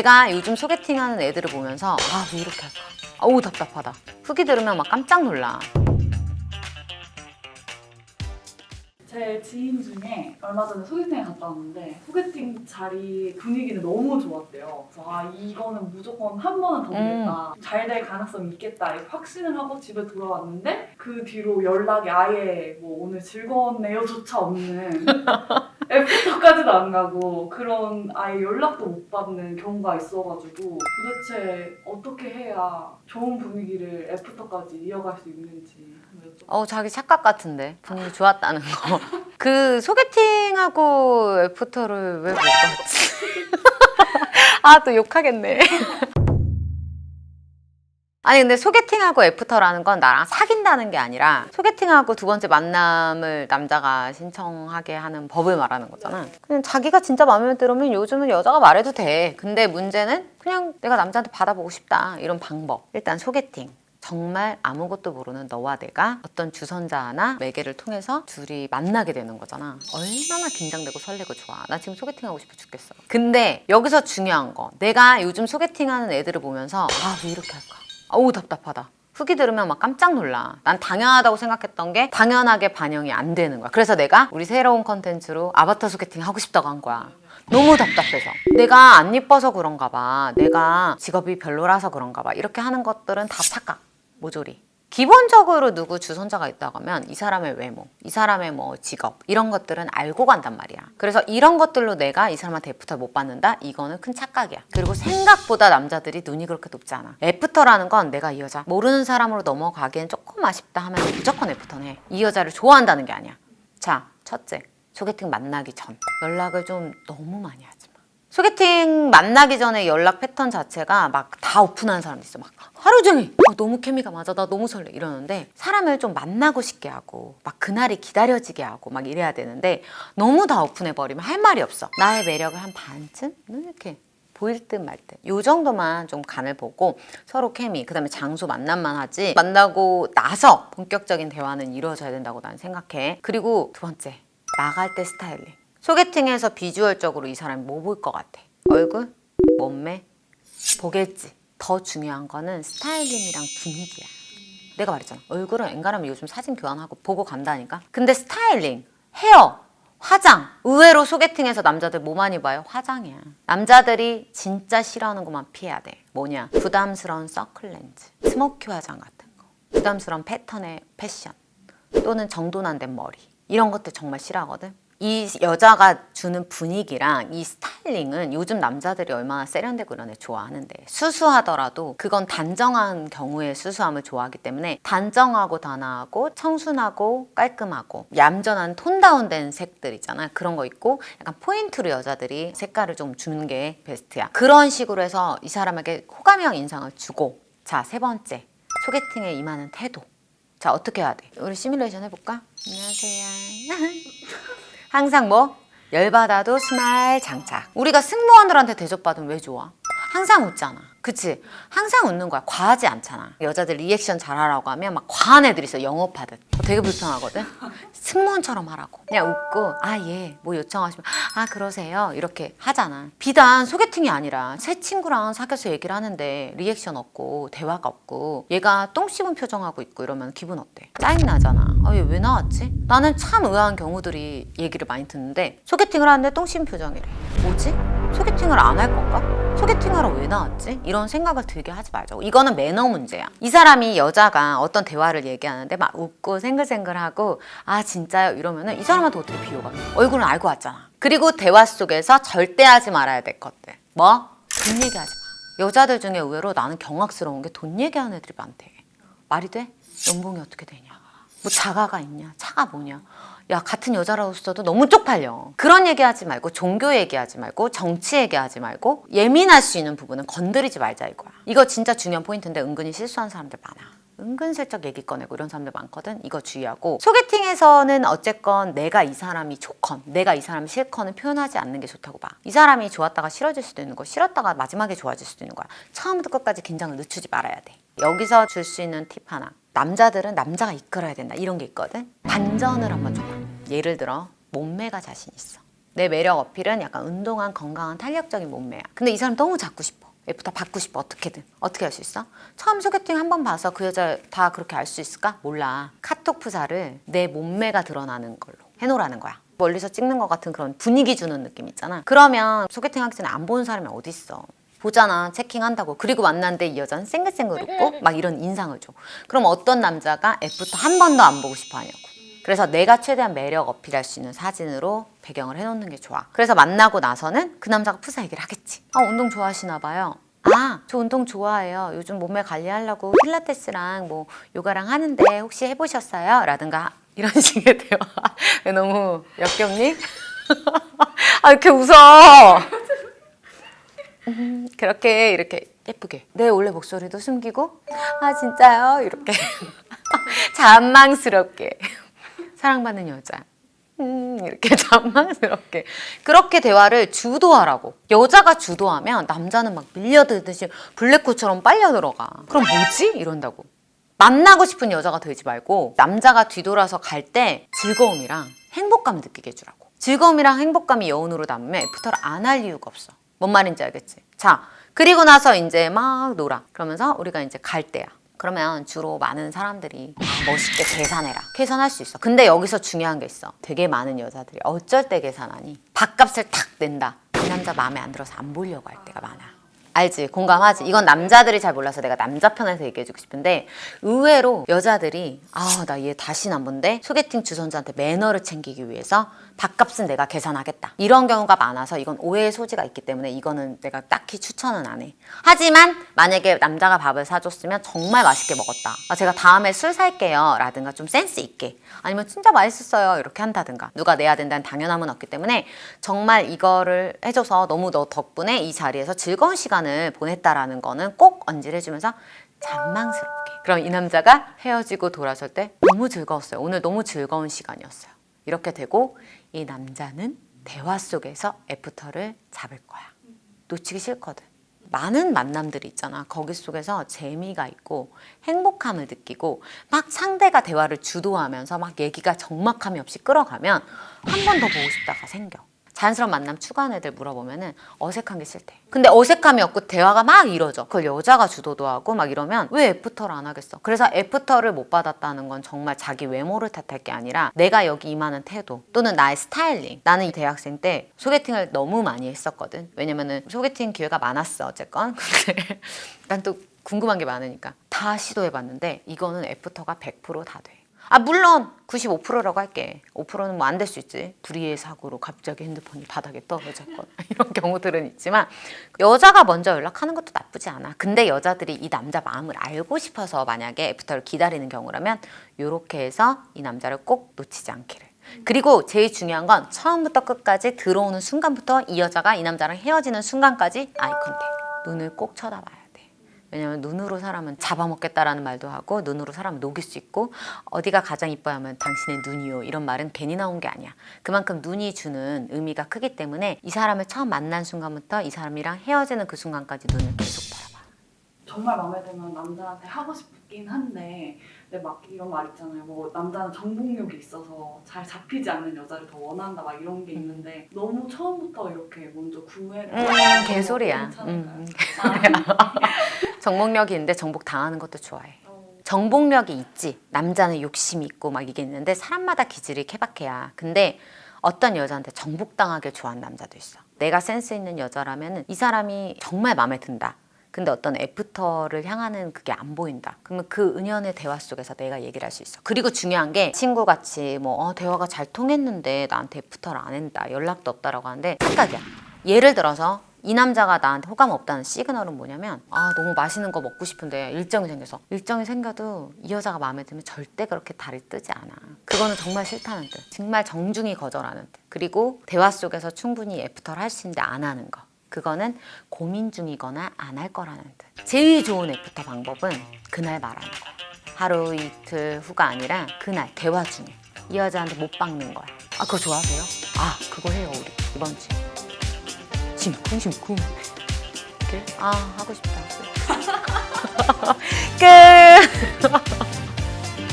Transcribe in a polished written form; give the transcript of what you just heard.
내가 요즘 소개팅하는 애들을 보면서 아, 왜 이렇게 할까? 어우, 답답하다. 후기 들으면 막 깜짝 놀라. 제 지인 중에 얼마 전에 소개팅에 갔다 왔는데 소개팅 자리 분위기는 너무 좋았대요. 그래서 아, 이거는 무조건 한 번은 더 보겠다. 잘 될 가능성이 있겠다. 이렇게 확신을 하고 집에 돌아왔는데 그 뒤로 연락이 아예 뭐 오늘 즐거웠네요조차 없는 애프터까지도 안 가고 그런 아예 연락도 못 받는 경우가 있어가지고 도대체 어떻게 해야 좋은 분위기를 애프터까지 이어갈 수 있는지 자기 착각 같은데. 분위기 좋았다는 거. 그 소개팅하고 애프터를 왜 못 봤지? 아, 또 욕하겠네. 아니 근데 소개팅하고 애프터라는 건 나랑 사귄다는 게 아니라 소개팅하고 두 번째 만남을 남자가 신청하게 하는 법을 말하는 거잖아. 그냥 자기가 진짜 마음에 들으면 요즘은 여자가 말해도 돼. 근데 문제는 그냥 내가 남자한테 받아보고 싶다 이런 방법. 일단 소개팅. 정말 아무것도 모르는 너와 내가 어떤 주선자나 매개를 통해서 둘이 만나게 되는 거잖아. 얼마나 긴장되고 설레고 좋아. 나 지금 소개팅하고 싶어 죽겠어. 근데 여기서 중요한 거, 내가 요즘 소개팅하는 애들을 보면서 아, 왜 이렇게 할까? 어우, 답답하다. 후기 들으면 막 깜짝 놀라. 난 당연하다고 생각했던 게 당연하게 반영이 안 되는 거야. 그래서 내가 우리 새로운 컨텐츠로 아바타 소개팅 하고 싶다고 한 거야. 너무 답답해서. 내가 안 예뻐서 그런가 봐. 내가 직업이 별로라서 그런가 봐. 이렇게 하는 것들은 다 착각. 모조리. 기본적으로 누구 주선자가 있다고 하면 이 사람의 외모, 이 사람의 뭐 직업 이런 것들은 알고 간단 말이야. 그래서 이런 것들로 내가 이 사람한테 애프터를 못 받는다? 이거는 큰 착각이야. 그리고 생각보다 남자들이 눈이 그렇게 높지 않아. 애프터라는 건 내가 이 여자 모르는 사람으로 넘어가기엔 조금 아쉽다 하면 무조건 애프터네. 이 여자를 좋아한다는 게 아니야. 자, 첫째, 소개팅 만나기 전 연락을 좀 너무 많이 하지 마. 소개팅 만나기 전에 연락 패턴 자체가 막 다 오픈하는 사람도 있어. 막 하루 종일 너무 케미가 맞아, 나 너무 설레 이러는데 사람을 좀 만나고 싶게 하고 막 그날이 기다려지게 하고 막 이래야 되는데 너무 다 오픈해버리면 할 말이 없어. 나의 매력을 한 반쯤 이렇게 보일 듯 말 듯. 요 정도만 좀 간을 보고 서로 케미, 그 다음에 장소 만남만 하지 만나고 나서 본격적인 대화는 이루어져야 된다고 나는 생각해. 그리고 두 번째, 나갈 때 스타일링. 소개팅에서 비주얼적으로 이 사람이 뭐 볼 것 같아? 얼굴? 몸매? 보겠지. 더 중요한 거는 스타일링이랑 분위기야. 내가 말했잖아. 얼굴은 앵간하면 요즘 사진 교환하고 보고 간다니까. 근데 스타일링, 헤어, 화장. 의외로 소개팅에서 남자들 뭐 많이 봐요? 화장이야. 남자들이 진짜 싫어하는 것만 피해야 돼. 뭐냐? 부담스러운 서클렌즈, 스모키 화장 같은 거, 부담스러운 패턴의 패션 또는 정돈안된 머리 이런 것들 정말 싫어하거든. 이 여자가 주는 분위기랑 이 스타일링은 요즘 남자들이 얼마나 세련되고 이런 애 좋아하는데, 수수하더라도 그건 단정한 경우의 수수함을 좋아하기 때문에 단정하고 단아하고 청순하고 깔끔하고 얌전한 톤 다운된 색들 있잖아. 그런 거 있고 약간 포인트로 여자들이 색깔을 좀 주는 게 베스트야. 그런 식으로 해서 이 사람에게 호감형 인상을 주고, 자, 세 번째, 소개팅에 임하는 태도. 자, 어떻게 해야 돼? 우리 시뮬레이션 해볼까? 안녕하세요. 항상 뭐? 열받아도 스마일 장착. 우리가 승무원들한테 대접받으면 왜 좋아? 항상 웃잖아. 그치? 항상 웃는 거야. 과하지 않잖아. 여자들 리액션 잘하라고 하면 막 과한 애들 있어. 영업하듯. 되게 불편하거든? 승무원처럼 하라고. 그냥 웃고 아, 예, 뭐 요청하시면 아, 그러세요. 이렇게 하잖아. 비단 소개팅이 아니라 새 친구랑 사귀어서 얘기를 하는데 리액션 없고 대화가 없고 얘가 똥 씹은 표정하고 있고 이러면 기분 어때? 짜증나잖아. 아, 얘 왜 나왔지? 나는 참 의아한 경우들이 얘기를 많이 듣는데 소개팅을 하는데 똥 씹은 표정이래. 뭐지? 소개팅을 안 할 건가? 소개팅하러 왜 나왔지? 이런 생각을 들게 하지 말자고. 이거는 매너 문제야. 이 사람이 여자가 어떤 대화를 얘기하는데 막 웃고 생글생글하고 아, 진짜요? 이러면은 이 사람한테 어떻게 비호가 돼? 얼굴은 알고 왔잖아. 그리고 대화 속에서 절대 하지 말아야 될 것들. 뭐? 돈 얘기하지 마. 여자들 중에 의외로 나는 경악스러운 게 돈 얘기하는 애들이 많대. 말이 돼? 연봉이 어떻게 되냐? 뭐 자가가 있냐? 차가 뭐냐? 야, 같은 여자로서도 너무 쪽팔려. 그런 얘기하지 말고 종교 얘기하지 말고 정치 얘기하지 말고 예민할 수 있는 부분은 건드리지 말자 이거야. 이거 진짜 중요한 포인트인데 은근히 실수하는 사람들 많아. 은근슬쩍 얘기 꺼내고 이런 사람들 많거든. 이거 주의하고. 소개팅에서는 어쨌건 내가 이 사람이 좋건 내가 이 사람이 싫건은 표현하지 않는 게 좋다고 봐. 이 사람이 좋았다가 싫어질 수도 있는 거, 싫었다가 마지막에 좋아질 수도 있는 거야. 처음부터 끝까지 긴장을 늦추지 말아야 돼. 여기서 줄 수 있는 팁 하나. 남자들은 남자가 이끌어야 된다 이런 게 있거든. 반전을 한번 줘봐. 예를 들어 몸매가 자신 있어. 내 매력 어필은 약간 운동한 건강한 탄력적인 몸매야. 근데 이 사람 너무 잡고 싶어. 애프터 받고 싶어. 어떻게든. 어떻게 할 수 있어? 처음 소개팅 한 번 봐서 그 여자 다 그렇게 알 수 있을까? 몰라. 카톡 프사를 내 몸매가 드러나는 걸로 해놓으라는 거야. 멀리서 찍는 것 같은 그런 분위기 주는 느낌 있잖아. 그러면 소개팅 하기 전에 안 보는 사람이 어딨어. 보잖아. 체킹한다고. 그리고 만났는데 이 여자는 쌩글쌩글 웃고 막 이런 인상을 줘. 그럼 어떤 남자가 애프터 한 번도 안 보고 싶어 하냐고. 그래서 내가 최대한 매력 어필할 수 있는 사진으로 배경을 해놓는 게 좋아. 그래서 만나고 나서는 그 남자가 푸사 얘기를 하겠지. 운동 좋아하시나 봐요. 저 운동 좋아해요. 요즘 몸매 관리하려고 필라테스랑 뭐 요가랑 하는데 혹시 해보셨어요? 라든가 이런 식의 대화. 너무 역겹니? 이렇게 웃어. 그렇게 이렇게 예쁘게 내 원래 목소리도 숨기고 진짜요? 이렇게 잔망스럽게 사랑받는 여자 이렇게 잔망스럽게 그렇게 대화를 주도하라고. 여자가 주도하면 남자는 막 밀려들듯이 블랙홀처럼 빨려 들어가. 그럼 뭐지? 이런다고. 만나고 싶은 여자가 되지 말고 남자가 뒤돌아서 갈 때 즐거움이랑 행복감을 느끼게 해주라고. 즐거움이랑 행복감이 여운으로 남으면 애프터를 안 할 이유가 없어. 뭔 말인지 알겠지? 자, 그리고 나서 이제 막 놀아. 그러면서 우리가 이제 갈 때야. 그러면 주로 많은 사람들이 멋있게 계산해라. 계산할 수 있어. 근데 여기서 중요한 게 있어. 되게 많은 여자들이 어쩔 때 계산하니? 밥값을 탁 낸다. 이 남자 마음에 안 들어서 안 보려고 할 때가 많아. 알지? 공감하지? 이건 남자들이 잘 몰라서 내가 남자 편에서 얘기해주고 싶은데 의외로 여자들이 나 얘 다시는 안 본대. 소개팅 주선자한테 매너를 챙기기 위해서 밥값은 내가 계산하겠다. 이런 경우가 많아서 이건 오해의 소지가 있기 때문에 이거는 내가 딱히 추천은 안 해. 하지만 만약에 남자가 밥을 사줬으면 정말 맛있게 먹었다. 제가 다음에 술 살게요. 라든가 좀 센스 있게. 아니면 진짜 맛있었어요. 이렇게 한다든가. 누가 내야 된다는 당연함은 없기 때문에 정말 이거를 해줘서 너무 너 덕분에 이 자리에서 즐거운 시간을 보냈다라는 거는 꼭 언질해주면서 잔망스럽게. 그럼 이 남자가 헤어지고 돌아설 때 너무 즐거웠어요. 오늘 너무 즐거운 시간이었어요. 이렇게 되고 이 남자는 대화 속에서 애프터를 잡을 거야. 놓치기 싫거든. 많은 만남들이 있잖아. 거기 속에서 재미가 있고 행복함을 느끼고 막 상대가 대화를 주도하면서 막 얘기가 적막함이 없이 끌어가면 한 번 더 보고 싶다가 생겨. 자연스러운 만남 추구하는 애들 물어보면은 어색한 게 싫대. 근데 어색함이 없고 대화가 막 이뤄져. 그걸 여자가 주도도 하고 막 이러면 왜 애프터를 안 하겠어? 그래서 애프터를 못 받았다는 건 정말 자기 외모를 탓할 게 아니라 내가 여기 임하는 태도 또는 나의 스타일링. 나는 이 대학생 때 소개팅을 너무 많이 했었거든. 왜냐면은 소개팅 기회가 많았어 어쨌건. 근데 난 또 궁금한 게 많으니까 다 시도해봤는데 이거는 애프터가 100% 다 돼. 물론 95%라고 할게. 5%는 뭐 안 될 수 있지. 불의의 사고로 갑자기 핸드폰이 바닥에 떨어졌거나 이런 경우들은 있지만 여자가 먼저 연락하는 것도 나쁘지 않아. 근데 여자들이 이 남자 마음을 알고 싶어서 만약에 애프터를 기다리는 경우라면 이렇게 해서 이 남자를 꼭 놓치지 않기를. 그리고 제일 중요한 건 처음부터 끝까지 들어오는 순간부터 이 여자가 이 남자랑 헤어지는 순간까지 아이 컨택. 눈을 꼭 쳐다봐야 돼. 왜냐면 눈으로 사람은 잡아먹겠다라는 말도 하고 눈으로 사람을 녹일 수 있고 어디가 가장 이뻐야 하면 당신의 눈이요. 이런 말은 괜히 나온 게 아니야. 그만큼 눈이 주는 의미가 크기 때문에 이 사람을 처음 만난 순간부터 이 사람이랑 헤어지는 그 순간까지 눈을 계속 바라봐. 정말 마음에 들면 남자한테 하고 싶긴 한데 근데 막 이런 말 있잖아요. 뭐 남자는 정복력이 있어서 잘 잡히지 않는 여자를 더 원한다 막 이런 게 있는데 너무 처음부터 이렇게 먼저 구애를 개소리야. 정복력이 있는데 정복 당하는 것도 좋아해. 정복력이 있지. 남자는 욕심이 있고 막 이게 있는데 사람마다 기질이 케바케야. 근데 어떤 여자한테 정복당하길 좋아하는 남자도 있어. 내가 센스 있는 여자라면 이 사람이 정말 마음에 든다. 근데 어떤 애프터를 향하는 그게 안 보인다. 그러면 그 은연의 대화 속에서 내가 얘기를 할 수 있어. 그리고 중요한 게 친구같이 뭐 대화가 잘 통했는데 나한테 애프터를 안 한다. 연락도 없다라고 하는데 착각이야. 예를 들어서 이 남자가 나한테 호감 없다는 시그널은 뭐냐면 너무 맛있는 거 먹고 싶은데 일정이 생겨서 일정이 생겨도 이 여자가 마음에 들면 절대 그렇게 다리 뜨지 않아. 그거는 정말 싫다는 뜻. 정말 정중히 거절하는 뜻. 그리고 대화 속에서 충분히 애프터를 할 수 있는데 안 하는 거. 그거는 고민 중이거나 안 할 거라는 뜻. 제일 좋은 애프터 방법은 그날 말하는 거. 하루 이틀 후가 아니라 그날 대화 중에 이 여자한테 못 박는 거야. 그거 좋아하세요? 그거 해요 우리 이번 주에. 심쿵심쿵. 이렇게 하고 싶다. 끝.